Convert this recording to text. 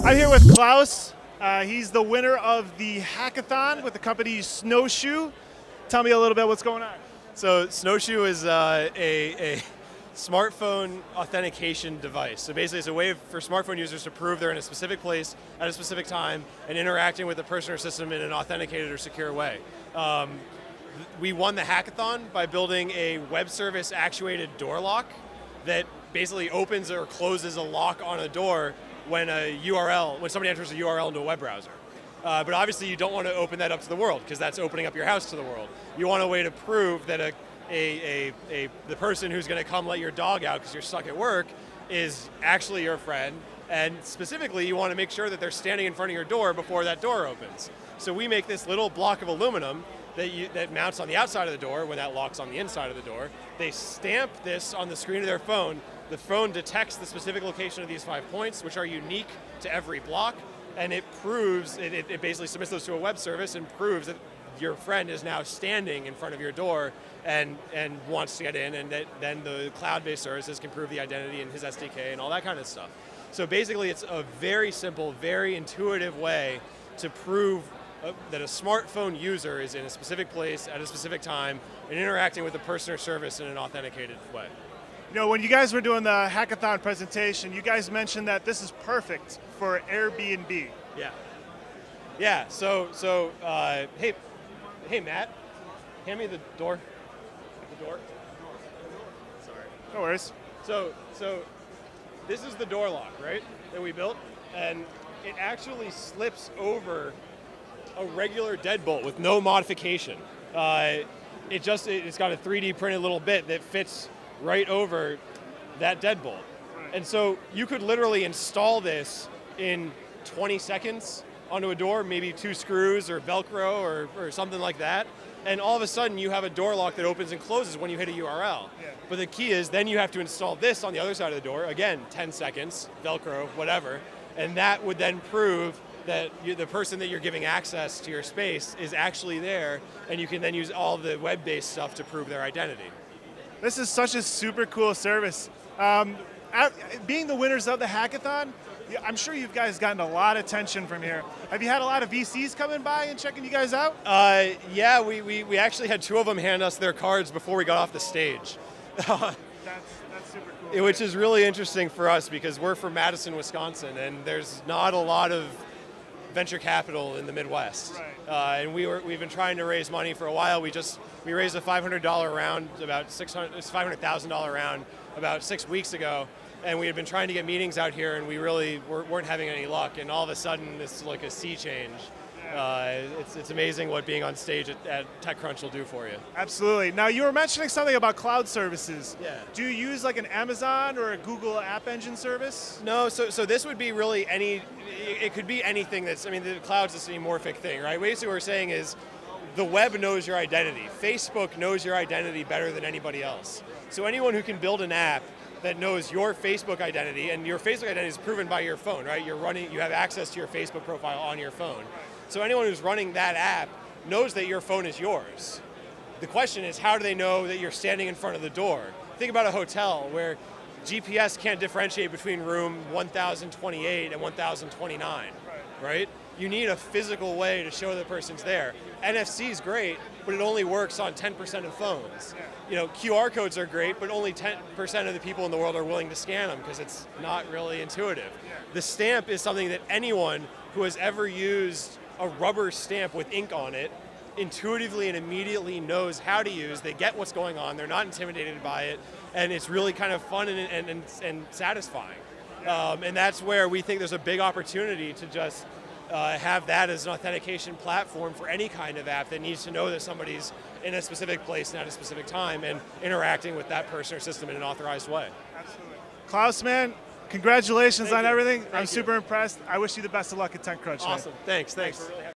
I'm here with Klaus. He's the winner of the hackathon with the company SnowShoe. Tell me a little bit what's going on. So SnowShoe is a smartphone authentication device. So basically it's a way for smartphone users to prove they're in a specific place at a specific time and interacting with the person or system in an authenticated or secure way. We won the hackathon by building a web service actuated door lock that basically opens or closes a lock on a door when somebody enters a URL into a web browser. But obviously you don't want to open that up to the world because that's opening up your house to the world. You want a way to prove that the person who's going to come let your dog out because you're stuck at work is actually your friend, and specifically you want to make sure that they're standing in front of your door before that door opens. So we make this little block of aluminum that mounts on the outside of the door when that locks on the inside of the door. They stamp this on the screen of their phone. The phone detects the specific location of these 5 points, which are unique to every block, and it proves, it basically submits those to a web service and proves that your friend is now standing in front of your door and wants to get in, and then the cloud-based services can prove the identity in his SDK and all that kind of stuff. So basically it's a very simple, very intuitive way to prove that a smartphone user is in a specific place at a specific time and interacting with the person or service in an authenticated way. You know, when you guys were doing the hackathon presentation, you guys mentioned that this is perfect for Airbnb. Yeah. Yeah. So hey Matt, hand me the door. The door. Sorry. No worries. So this is the door lock, right? That we built, and it actually slips over a regular deadbolt with no modification. It's got a 3D printed little bit that fits right over that deadbolt. And so you could literally install this in 20 seconds onto a door, maybe 2 screws or Velcro or something like that. And all of a sudden you have a door lock that opens and closes when you hit a URL. Yeah. But the key is then you have to install this on the other side of the door. Again, 10 seconds, Velcro, whatever. And that would then prove that the person that you're giving access to your space is actually there, and you can then use all the web-based stuff to prove their identity. This is such a super cool service. Being the winners of the hackathon, I'm sure you guys gotten a lot of attention from here. Have you had a lot of VCs coming by and checking you guys out? Yeah, we actually had 2 of them hand us their cards before we got off the stage. That's super cool. Which is really interesting for us because we're from Madison, Wisconsin, and there's not a lot of venture capital in the Midwest. Right. And we've been trying to raise money for a while. We raised a $500 round, $500,000 round about 6 weeks ago, and we had been trying to get meetings out here, and we really weren't having any luck. And all of a sudden, it's like a sea change. It's amazing what being on stage at TechCrunch will do for you. Absolutely. Now, you were mentioning something about cloud services. Yeah. Do you use like an Amazon or a Google App Engine service? No, so this would be really it could be anything the cloud's this amorphic thing, right? Basically what we're saying is the web knows your identity. Facebook knows your identity better than anybody else. So anyone who can build an app that knows your Facebook identity, and your Facebook identity is proven by your phone, right? You have access to your Facebook profile on your phone. So anyone who's running that app knows that your phone is yours. The question is, how do they know that you're standing in front of the door? Think about a hotel where GPS can't differentiate between room 1028 and 1029, right? You need a physical way to show the person's there. NFC is great, but it only works on 10% of phones. You know, QR codes are great, but only 10% of the people in the world are willing to scan them because it's not really intuitive. The stamp is something that anyone who has ever used a rubber stamp with ink on it intuitively and immediately knows how to use. They get what's going on, they're not intimidated by it, and it's really kind of fun and satisfying. And that's where we think there's a big opportunity to just have that as an authentication platform for any kind of app that needs to know that somebody's in a specific place and at a specific time and interacting with that person or system in an authorized way. Absolutely. Klaus, man, congratulations on everything. I'm Thank you. super impressed. I wish you the best of luck at TechCrunch. Awesome. Man. Thanks.